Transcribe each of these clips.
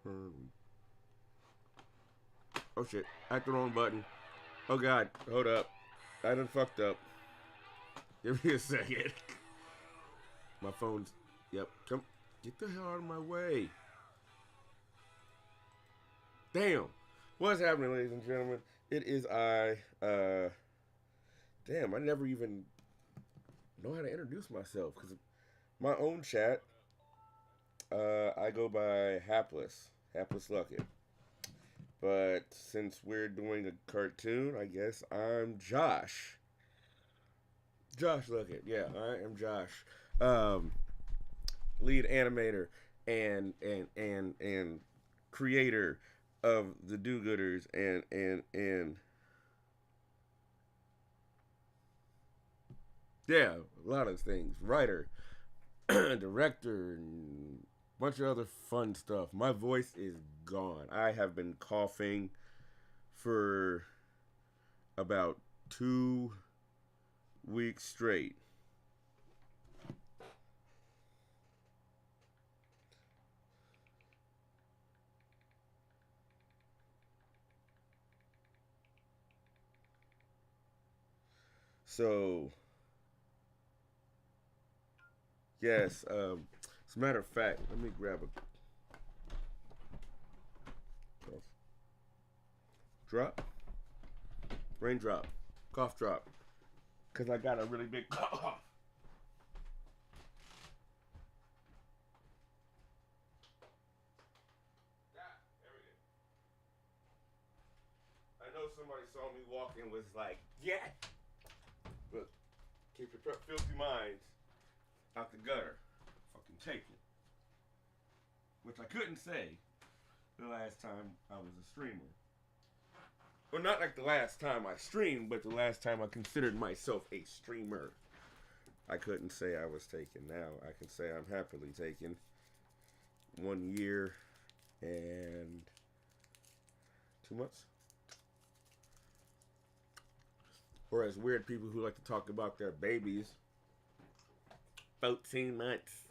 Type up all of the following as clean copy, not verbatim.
Oh shit, I hit the wrong button. Oh god, hold up. I done fucked up. Give me a second. My phone's. Yep, come. Get the hell out of my way. Damn. What's happening, ladies and gentlemen? It is I. Damn, I never even know how to introduce myself because my own chat. I go by Hapless Luckett. But since we're doing a cartoon, I guess I'm Josh. Josh Luckett. Yeah, I am Josh. Um, Lead animator and creator of the Do Gooders and yeah, a lot of things. Writer, director, and a bunch of other fun stuff. My voice is gone. I have been coughing for about 2 weeks straight. So, yes, as a matter of fact, let me grab a cough drop, raindrop, cough drop, because I got a really big cough. I know somebody saw me walk and was like, yeah. Look, keep your filthy minds out the gutter. Fucking take it. Which I couldn't say the last time I was a streamer. Well, not like the last time I streamed, but the last time I considered myself a streamer. I couldn't say I was taken. Now I can say I'm happily taken. 1 year and 2 months. Whereas weird people who like to talk about their babies, 14 months.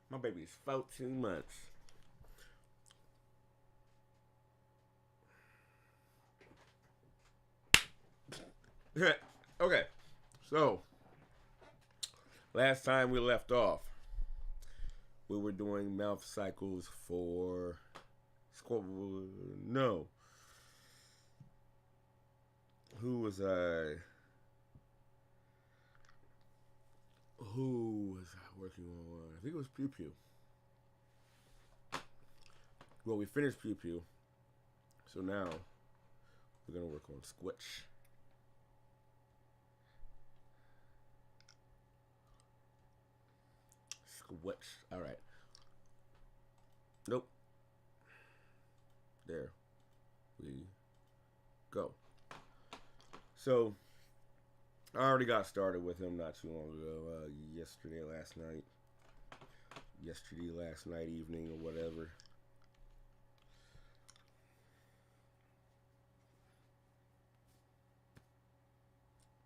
My baby's 14 months. Okay, so last time we left off, we were doing mouth cycles for no. Who was I? Who was I working on? I think it was Pew Pew. Well, we finished Pew Pew, so now we're gonna work on Squatch. Squatch. All right. Nope. There we go. So I already got started with him not too long ago. Yesterday, last night evening, or whatever.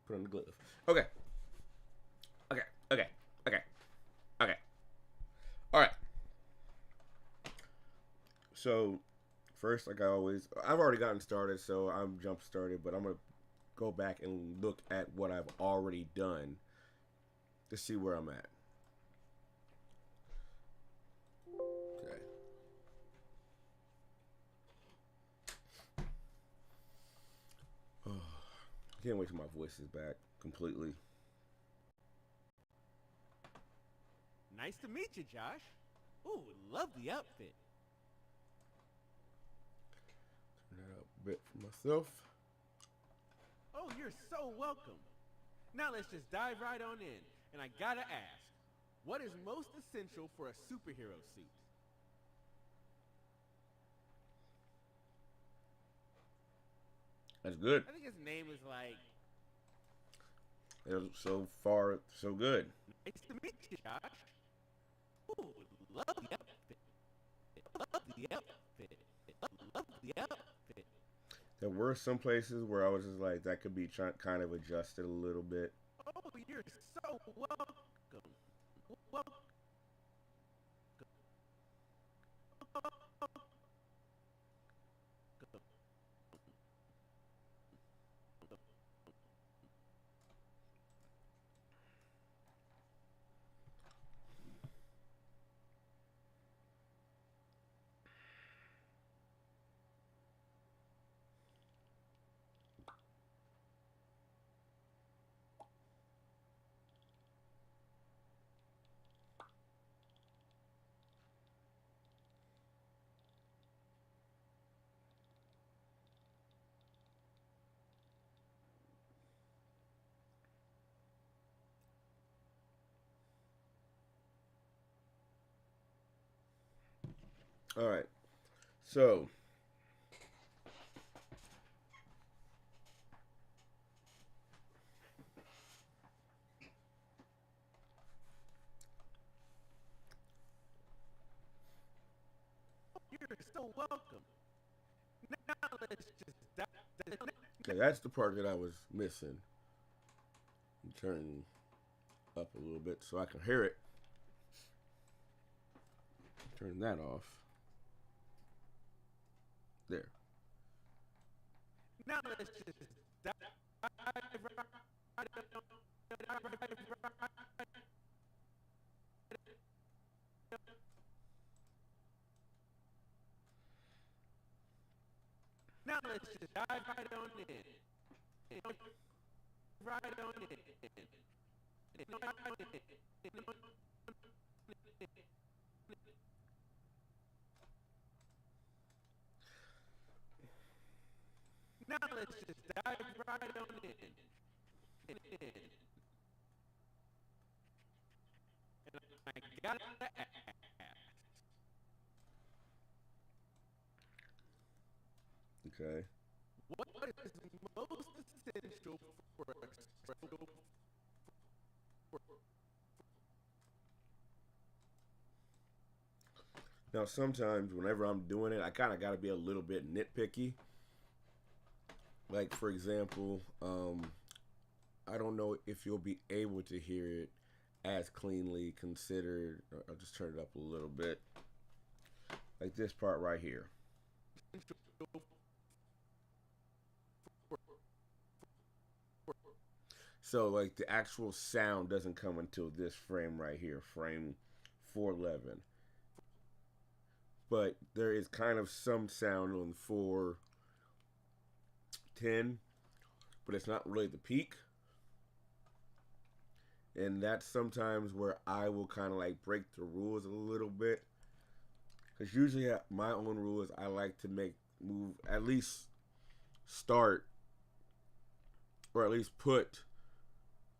Put on the glove. Okay. Okay. Okay. Okay. Okay. All right. So first, like I've already gotten started, so I'm jump started, but I'm gonna go back and look at what I've already done to see where I'm at. Okay. Oh, I can't wait till my voice is back completely. Nice to meet you, Josh. Ooh, love the outfit. Turn that up a bit for myself. Oh, you're so welcome. Now let's just dive right on in. And I gotta ask, what is most essential for a superhero suit? That's good. I think his name is like. So far, so good. Nice to meet you, Josh. Ooh, love the outfit. Love the outfit. Love the outfit. There were some places where I was just like, that could be kind of adjusted a little bit. Oh, you're so welcome. Welcome. All right. So You're so welcome. Now let's just dive. okay, that's the part that I was missing. Turn up a little bit so I can hear it. Turn that off. There. Now let's just dive Now let's just dive right on in. Right on in. Now let's just dive right on in. And I gotta ask, Okay. what is most essential for a Now, sometimes whenever I'm doing it, I kind of got to be a little bit nitpicky. Like, for example, I don't know if you'll be able to hear it as cleanly considered. I'll just turn it up a little bit. Like this part right here. So, like, the actual sound doesn't come until this frame right here, frame 411. But there is kind of some sound on 410, but it's not really the peak. And that's sometimes where I will kind of like break the rules a little bit. Because usually my own rules, I like to move, at least start, or at least put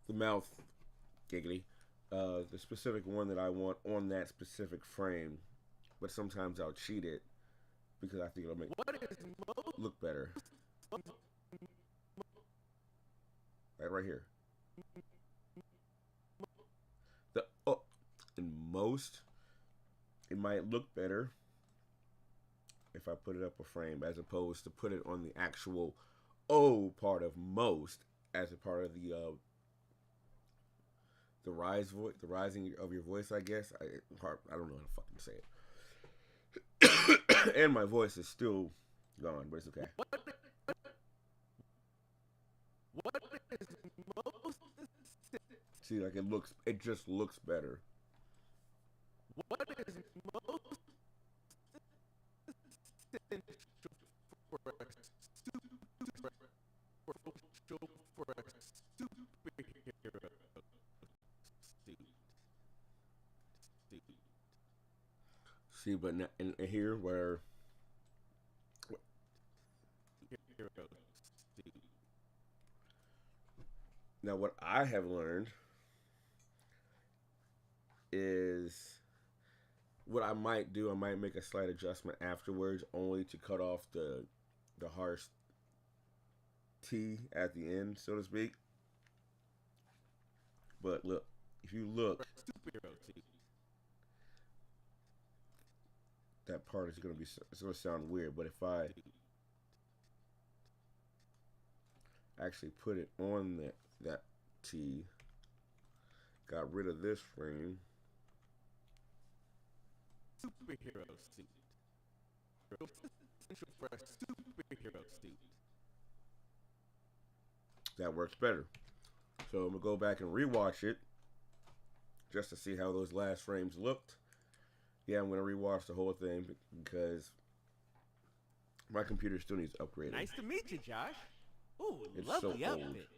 the mouth, giggity, the specific one that I want on that specific frame. But sometimes I'll cheat it because I think it'll make it look better. Right here. In most, it might look better if I put it up a frame as opposed to put it on the actual O part of most as a part of the rising of your voice, I guess. I don't know how to fucking say it. And my voice is still gone, but it's okay. What is most See, like it just looks better. What is most essential for a superhero suit? See, but in here where now what I have learned is what I might do. I might make a slight adjustment afterwards, only to cut off the harsh T at the end, so to speak. But look, if you look, that part is it's gonna sound weird. But if I actually put it on that T, got rid of this frame. Superhero suit. Essential for a superhero suit. That works better. So I'm gonna go back and rewatch it just to see how those last frames looked. Yeah, I'm gonna rewatch the whole thing because my computer still needs upgrading. Nice to meet you, Josh. Ooh, it's lovely so old. outfit.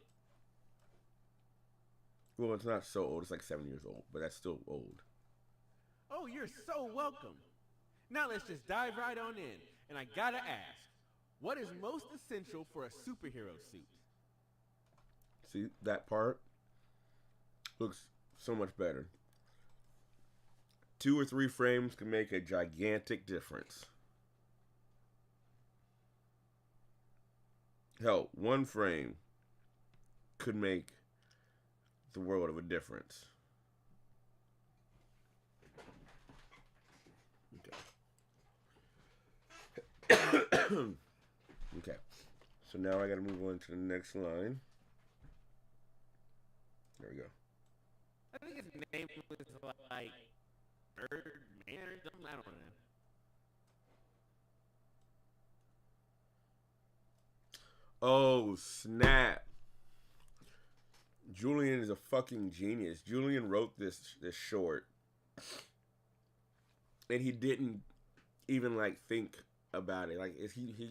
Well, it's not so old. It's like 7 years old, but that's still old. Oh, you're so welcome. Now let's just dive right on in. And I gotta ask, what is most essential for a superhero suit? See, that part looks so much better. 2 or 3 frames can make a gigantic difference. Hell, 1 frame could make the world of a difference. Okay. Okay. So now I gotta move on to the next line. There we go. I think his name was like Bird Man or something. I don't know. Oh, snap. Julian is a fucking genius. Julian wrote this short. And he didn't even like think about it. Like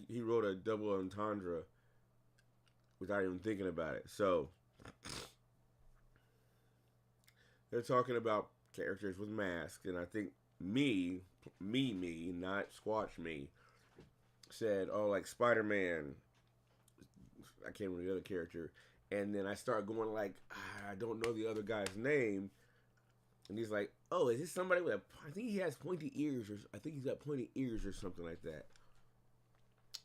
he wrote a double entendre without even thinking about it. So they're talking about characters with masks, and I think me, not Squatch me, said, oh, like Spider-Man. I can't remember the other character. And then I start going like, I don't know the other guy's name. And he's like, oh, is this somebody with I think he has pointy ears, or I think he's got pointy ears or something like that.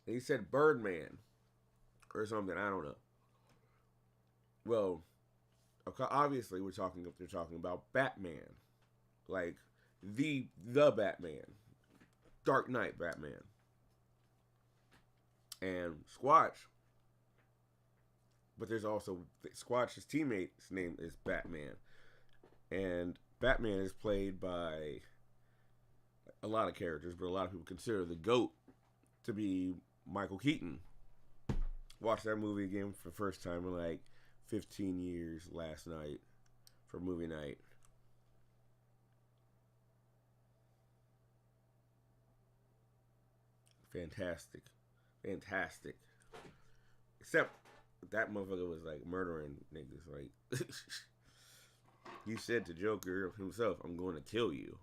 And he said Birdman or something. I don't know. Well, obviously they're talking about Batman, like the Batman, Dark Knight Batman, and Squatch. But there's also Squatch's teammate's name is Batman, and Batman is played by a lot of characters, but a lot of people consider the GOAT to be Michael Keaton. Watched that movie again for the first time in like 15 years last night for movie night. Fantastic. Except that motherfucker was like murdering niggas. Like, he said to Joker himself, I'm going to kill you.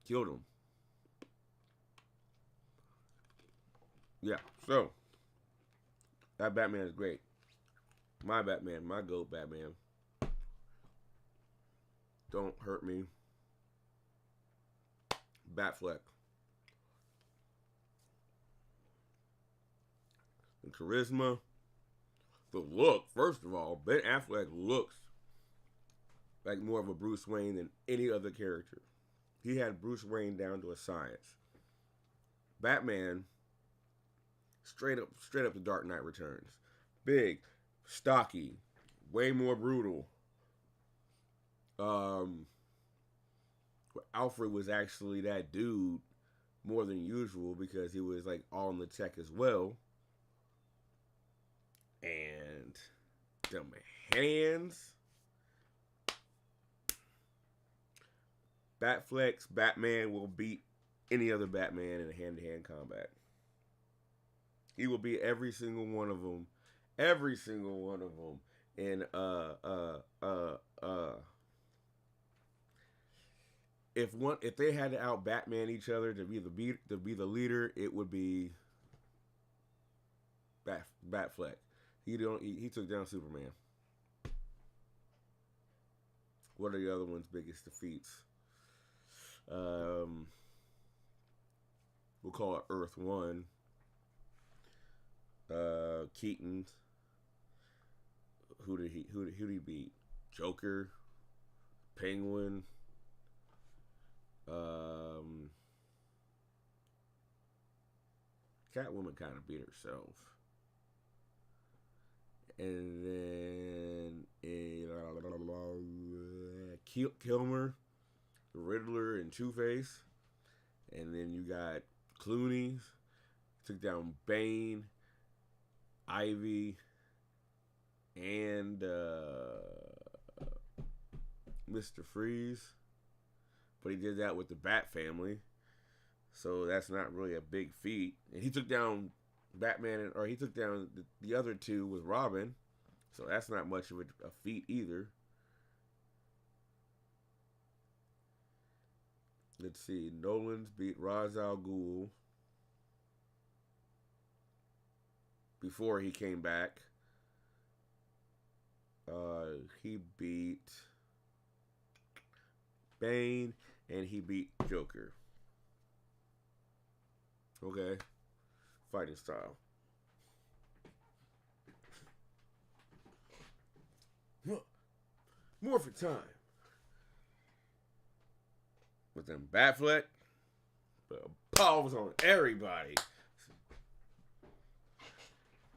Killed him. Yeah, so that Batman is great. My Batman, my GOAT Batman. Don't hurt me. Batfleck. The charisma. The look. First of all, Ben Affleck looks like more of a Bruce Wayne than any other character. He had Bruce Wayne down to a science. Batman, straight up The Dark Knight Returns. Big, stocky, way more brutal. Alfred was actually that dude more than usual because he was like all in the tech as well. And them hands. Batfleck's Batman will beat any other Batman in a hand-to-hand combat. He will beat every single one of them. Every single one of them. And if they had to out Batman each other to be the leader, it would be Batfleck. He took down Superman. What are the other one's biggest defeats? We'll call it Earth 1. Keaton. Who did he beat? Joker, Penguin, Catwoman kind of beat herself. And then Kilmer, the Riddler, and Two-Face. And then you got Clooney, took down Bane, Ivy, and Mr. Freeze. But he did that with the Bat family. So that's not really a big feat. And he took down Batman, or he took down the other two with Robin. So that's not much of a feat either. Let's see. Nolan's beat Ra's al Ghul before he came back. He beat Bane, and he beat Joker. Okay. Fighting style. Morphin time. With them Batfleck, but powers on everybody.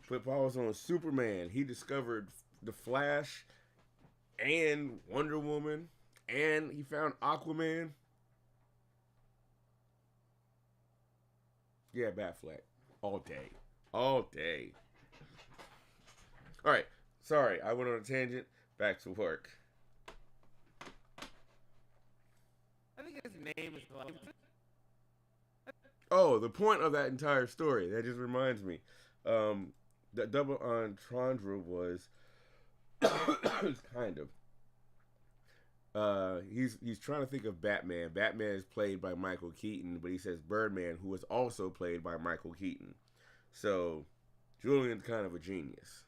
Put powers on Superman. He discovered the Flash and Wonder Woman, and he found Aquaman. Yeah, Batfleck. All day. All day. Alright. Sorry, I went on a tangent. Back to work. I think his name is like... Oh, the point of that entire story. That just reminds me. The double entendre was kind of. He's trying to think of Batman. Batman is played by Michael Keaton, but he says Birdman, who is also played by Michael Keaton. So Julian's kind of a genius.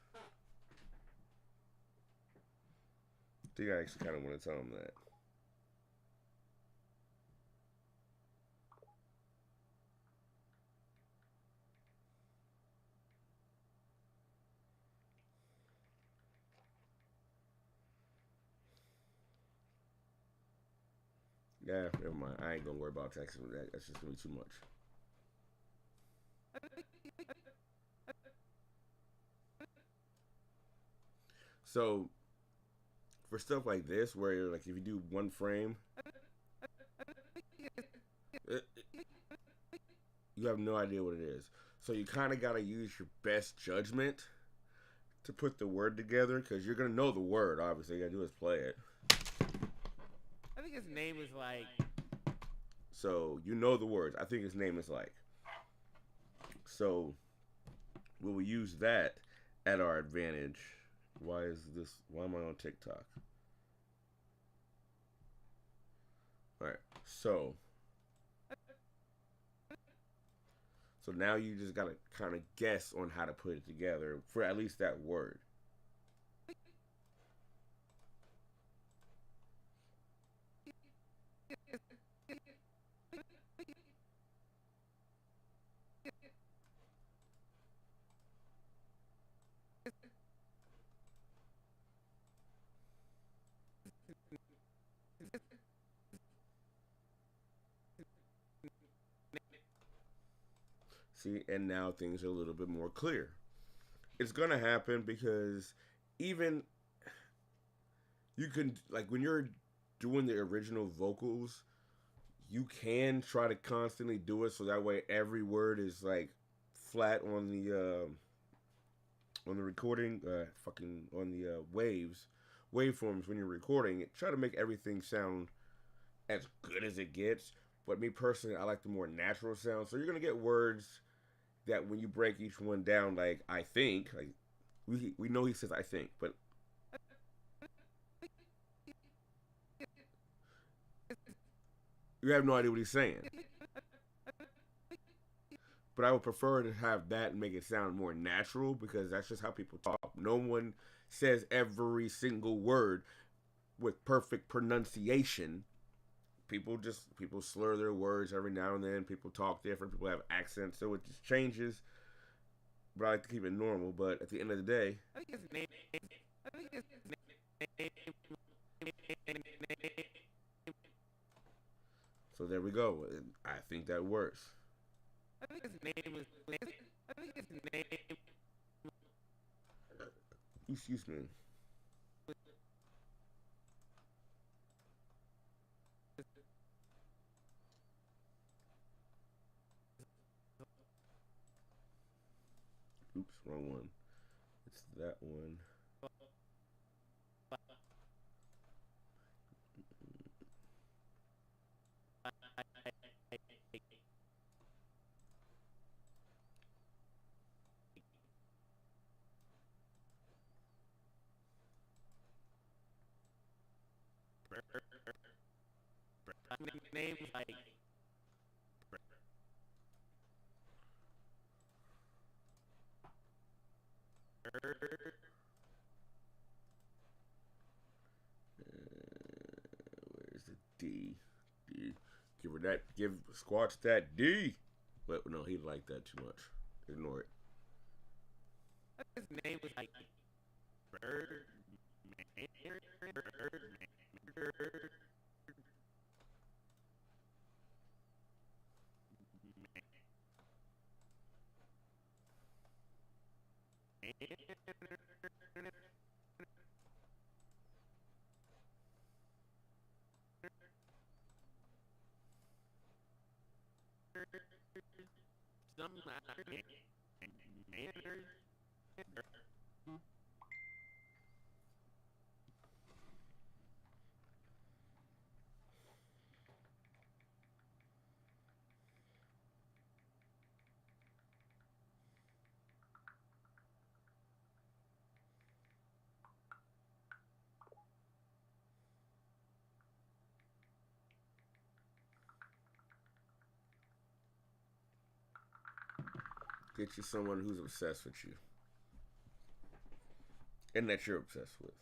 I think I actually kind of want to tell him that. Yeah, never mind. I ain't gonna worry about texting with that. That's just gonna be too much. So, for stuff like this, where you're like, if you do one frame, you have no idea what it is. So you kind of gotta use your best judgment to put the word together, because you're gonna know the word. Obviously, you gotta do is play it. I think his name is like... So, you know the words. I think his name is like. So, we will use that at our advantage. Why am I on TikTok? Alright, so now you just gotta kind of guess on how to put it together for at least that word. See, and now things are a little bit more clear. It's gonna happen because even you can, like, when you're doing the original vocals, you can try to constantly do it so that way every word is like flat on the recording, on the waveforms when you're recording it. Try to make everything sound as good as it gets. But me personally, I like the more natural sound. So you're gonna get words that when you break each one down, like I think, like we know he says I think, but you have no idea what he's saying. But I would prefer to have that and make it sound more natural, because that's just how people talk. No one says every single word with perfect pronunciation. People slur their words every now and then. People talk different. People have accents, so it just changes. But I like to keep it normal. But at the end of the day, so there we go. I think that works. I think his name is... Excuse me. Oops, wrong one. It's that one. Name like... Where's the D. D. Give her that. Give Squatch that D. But no, he liked that too much. Ignore it. His name was like Bird. Get you someone who's obsessed with you. And that you're obsessed with.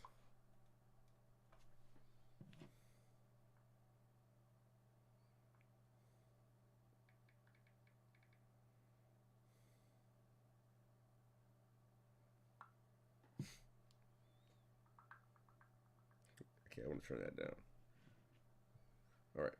Okay, I want to turn that down. All right.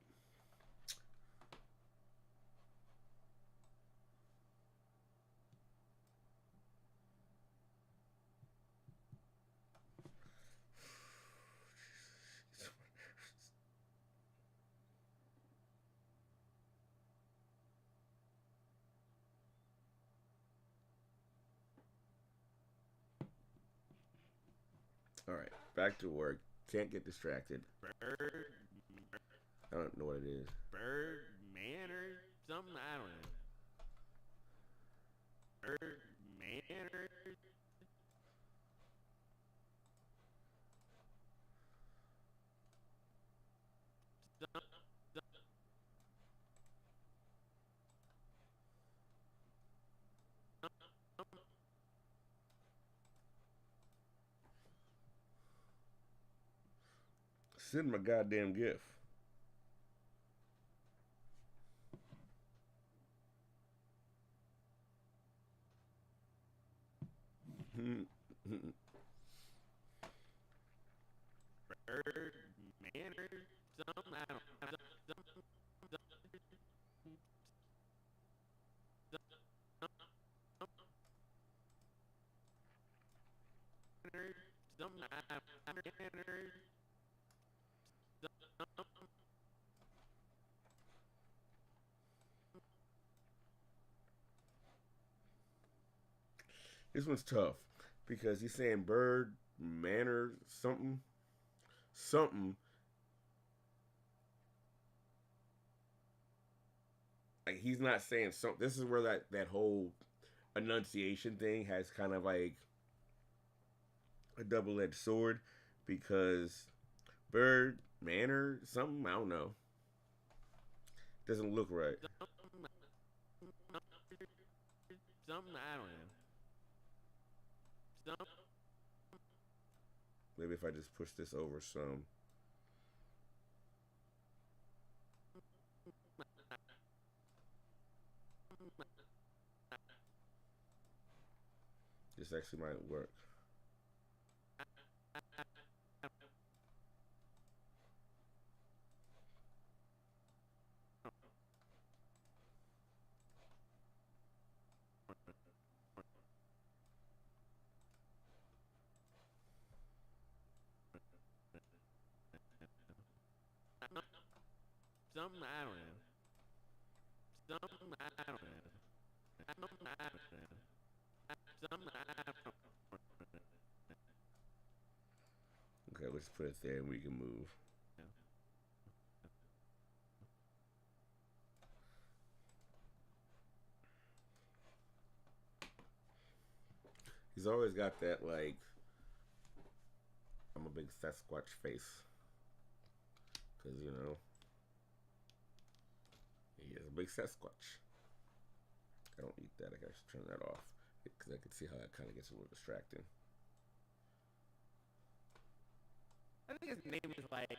All right, back to work. Can't get distracted. Bird. I don't know what it is. Bird Manor. Something, I don't know. Bird Manor. Send my goddamn gift. Bird Manor. Something, I don't know. This one's tough because he's saying bird, manor, something. Like he's not saying something. This is where that whole enunciation thing has kind of like a double-edged sword because bird, manor, something, I don't know. Doesn't look right. Something, I don't know. Maybe if I just push this over some. This actually might work. Something, I don't know. Something, I don't know. Something, I don't know. Something, I don't know. Okay, let's put it there and we can move. He's always got that, like, I'm a big Sasquatch face. Because, you know, he is a big Sasquatch. I don't eat that. I gotta turn that off. Because I can see how that kind of gets a little distracting. I think his name is like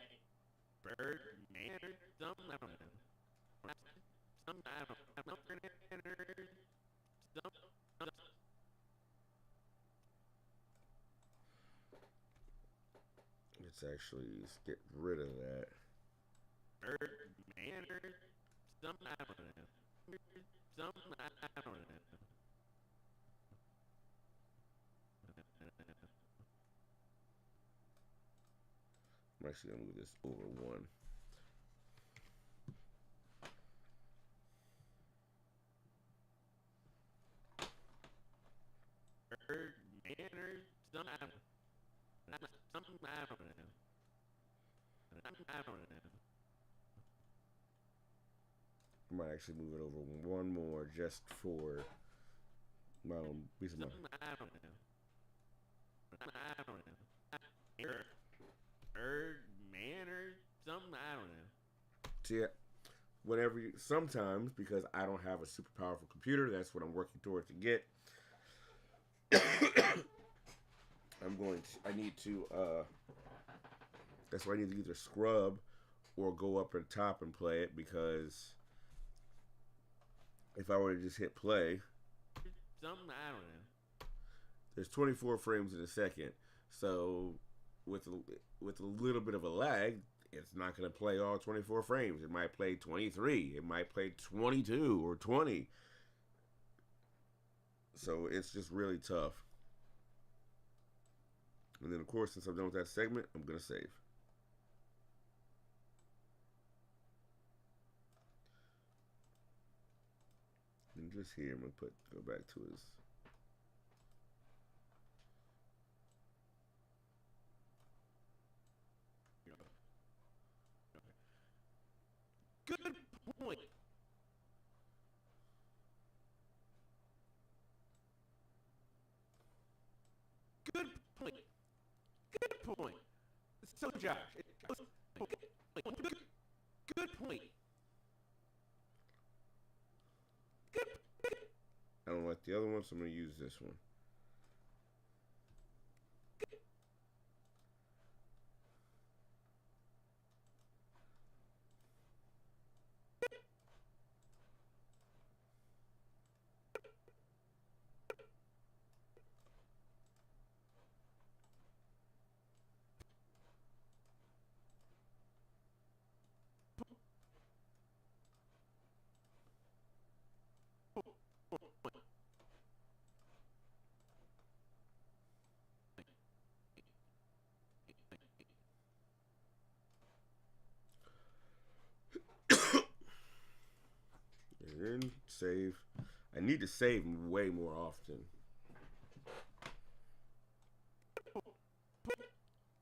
bird, man, or something. I don't know. Some, I don't know. Some, Let's actually get rid of that. bird, man, or something. I don't know. Some, I don't know. I'm actually gonna move this over one. Bird, man, or something. I don't know. Something, I don't know. I don't know. I might actually move it over one more just for my own piece of mind. I don't know. I don't know. Bird, man, or something. I don't know. So yeah, sometimes because I don't have a super powerful computer, that's what I'm working towards to get. I need to, that's why I need to either scrub or go up and top and play it, because if I were to just hit play, something, I don't know. There's 24 frames in a second, so with a little bit of a lag, it's not going to play all 24 frames. It might play 23. It might play 22 or 20. So it's just really tough. And then, of course, since I'm done with that segment, I'm going to save. And just here, I'm going to go back to his... Good point. Good point. Good point. So, Josh, good point. I don't like the other one, so I'm going to use this one. And then save. I need to save way more often.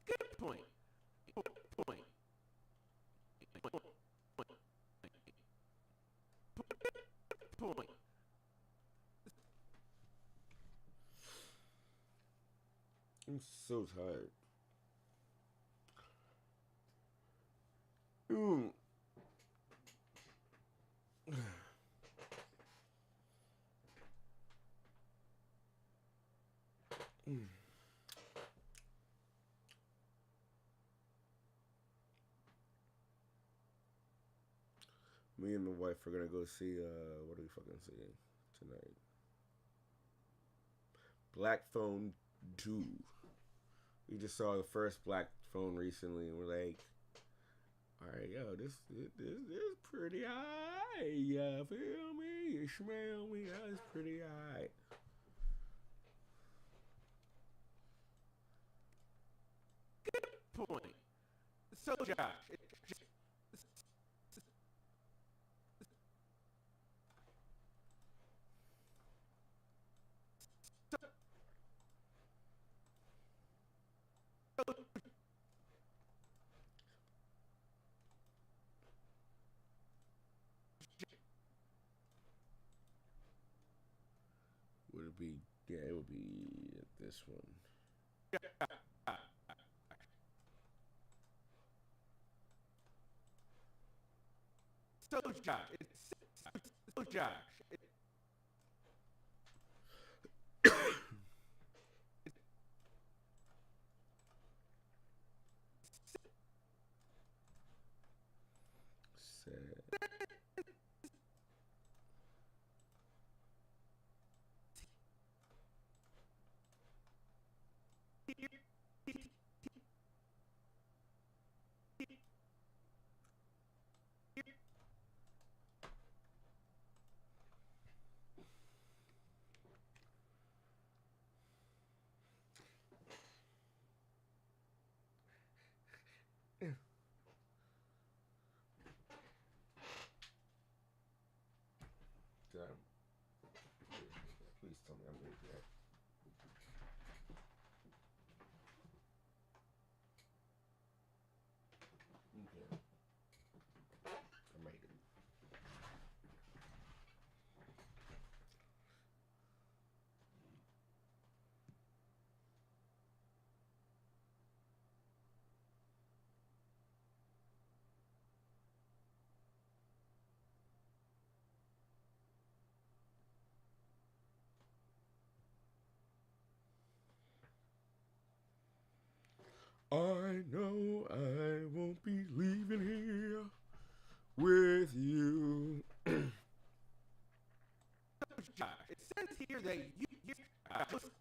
Good point. Point. Point. I'm so tired. Ooh. Me and my wife are gonna go see what are we fucking seeing tonight? Black Phone 2. We just saw the first Black Phone recently, and we're like, all right, yo, this is pretty high. You feel me? You smell me? That's pretty high. Good point. So, Josh, Would it be? Yeah, it would be this one. so, Josh, so, Josh. Did I? Please tell me I'm doing that. Okay. I made it. I know I won't be leaving here with you. It says here that you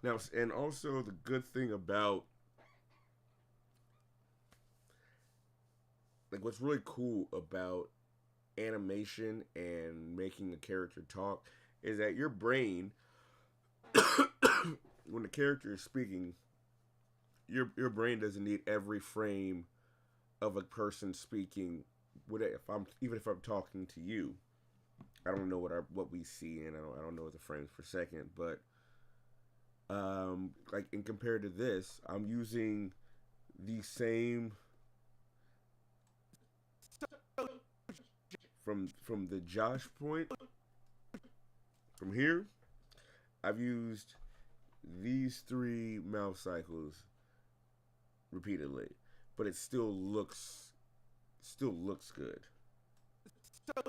Now, and also the good thing about, like, what's really cool about animation and making a character talk is that your brain, when the character is speaking, your brain doesn't need every frame of a person speaking. Even if I'm talking to you, I don't know what we see, and I don't know the frames per second, but like, in compared to this, I'm using the same from the Josh point. From here, I've used these 3 mouse cycles repeatedly, but it still looks good. Let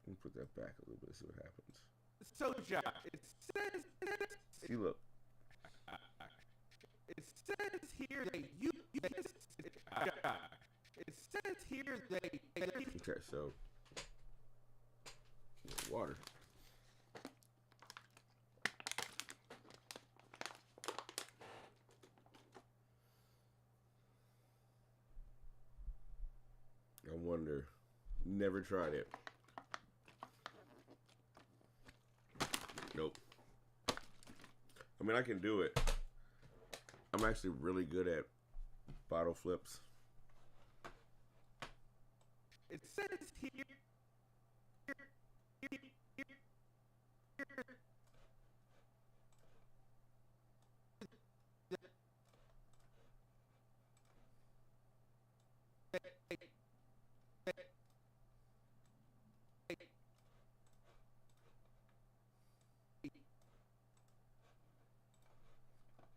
me put that back a little bit, see what happens. So Josh, it says See, look. It says here that you. It says here that. Okay, so water. I wonder. Never tried it. Nope. I mean, I can do it. I'm actually really good at bottle flips. It says here.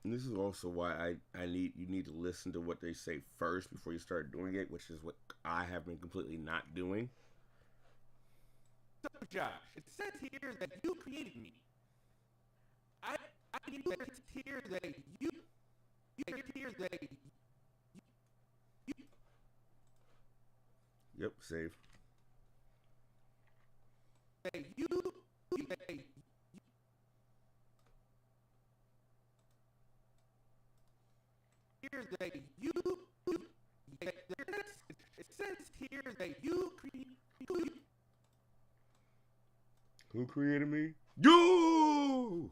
And this is also why you need to listen to what they say first before you start doing it, which is what I have been completely not doing. So Josh, it says here that you created me. I need to hear that you hear that you. Yep, save. That you hear that you. It says here that you create. Who created me? You!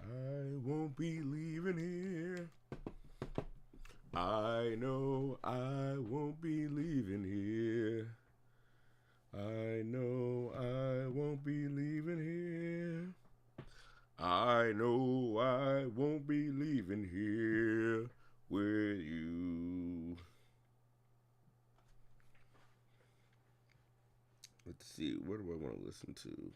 I won't be leaving here. I know I won't be leaving here. I know I won't be leaving here. I know I won't be leaving here with you. Let's see, where do I want to listen to?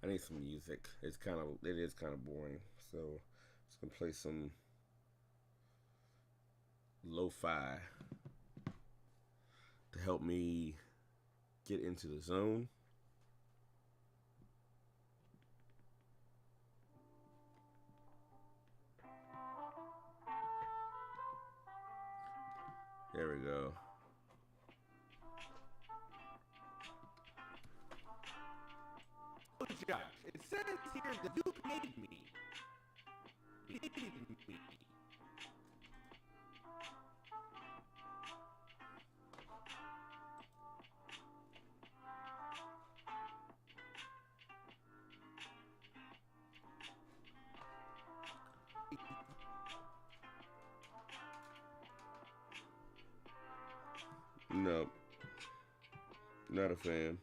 I need some music. It is kind of boring. So just gonna play some lo-fi to help me get into the zone. There we go. Oh, Josh, it says here that you created me. No, not a fan.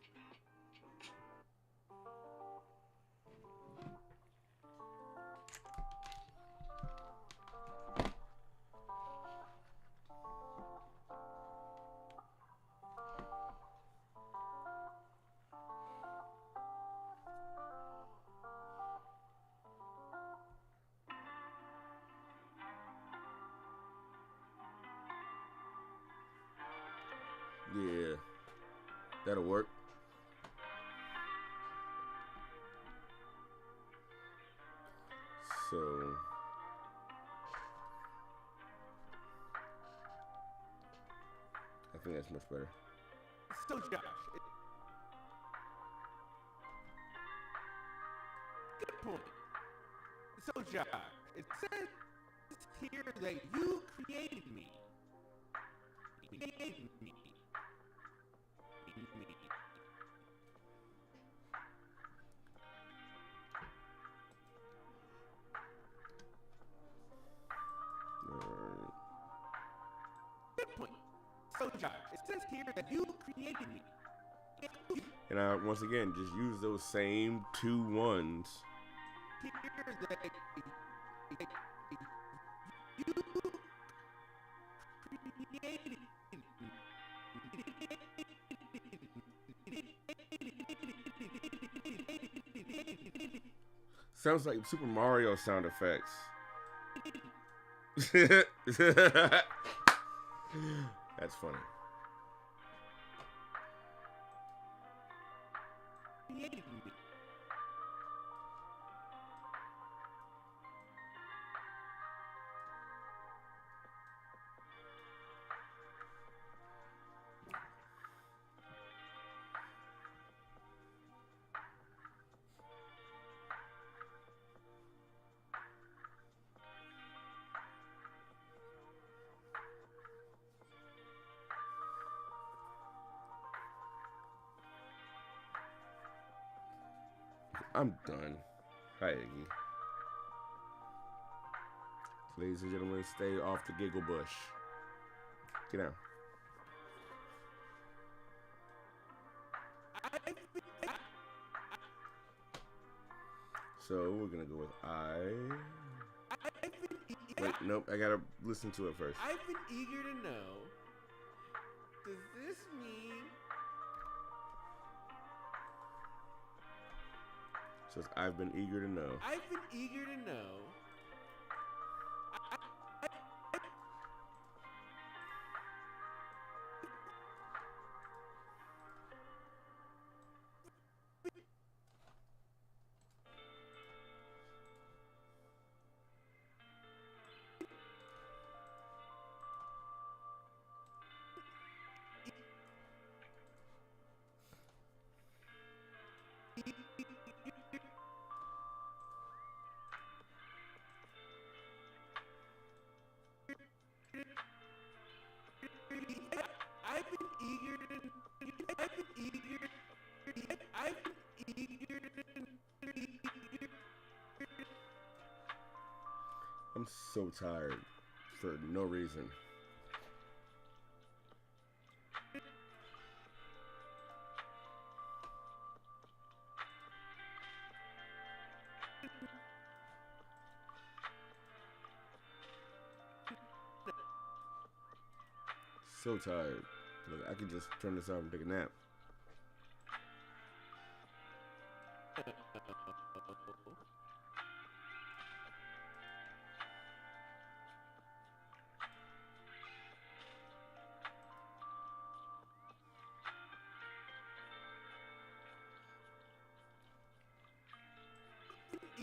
Yeah, that'll work. So I think that's much better. So, Josh, good point. So, Josh, it says here that you created me. Created me. Alright. Good point. So, Josh, it says here that you created me. And I once again just use those same 2 ones. Here that you created. Sounds like Super Mario sound effects. That's funny. Created me. I'm done. Hi, Iggy. Ladies and gentlemen, stay off the giggle bush. Get down. So we're gonna go with Wait, nope. I gotta listen to it first. I've been eager to know. Does this mean? So it's, I've been eager to know. I've been eager to know. I've been eager to. I'm so tired for no reason. So tired. Look, I could just turn this off and take a nap.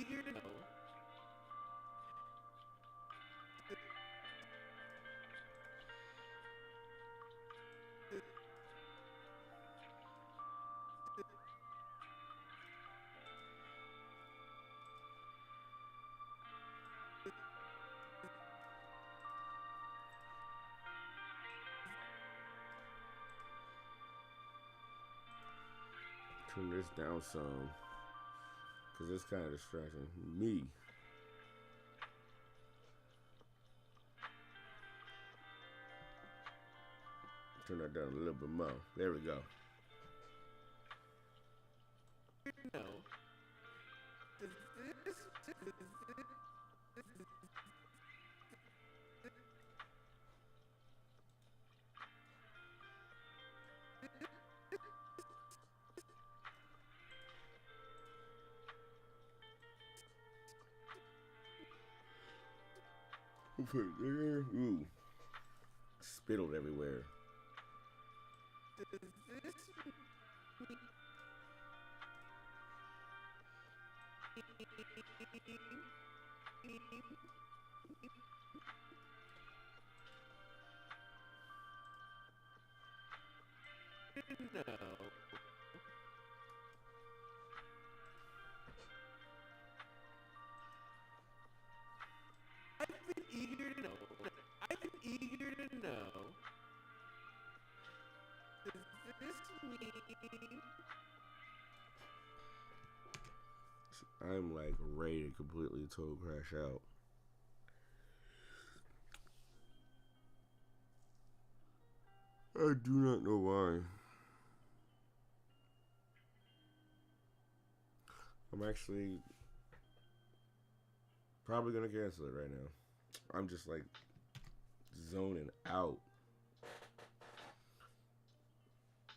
eager to know. Turn this down some, because it's kind of distracting me. Turn that down a little bit more. There we go. No. Put it there. Ooh. Spittled everywhere. No. I've been eager to know. I've been eager to know. Does this mean? I'm like ready to completely toe crash out. I do not know why. I'm actually probably gonna cancel it right now. I'm just like zoning out.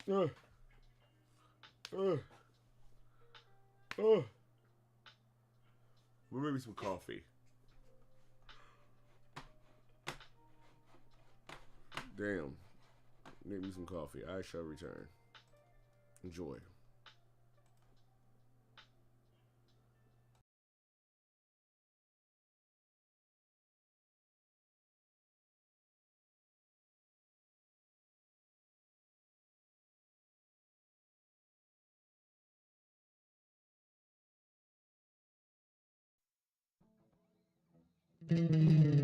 Uh, well, maybe some coffee. Damn. Maybe some coffee. I shall return. Enjoy. Thank you.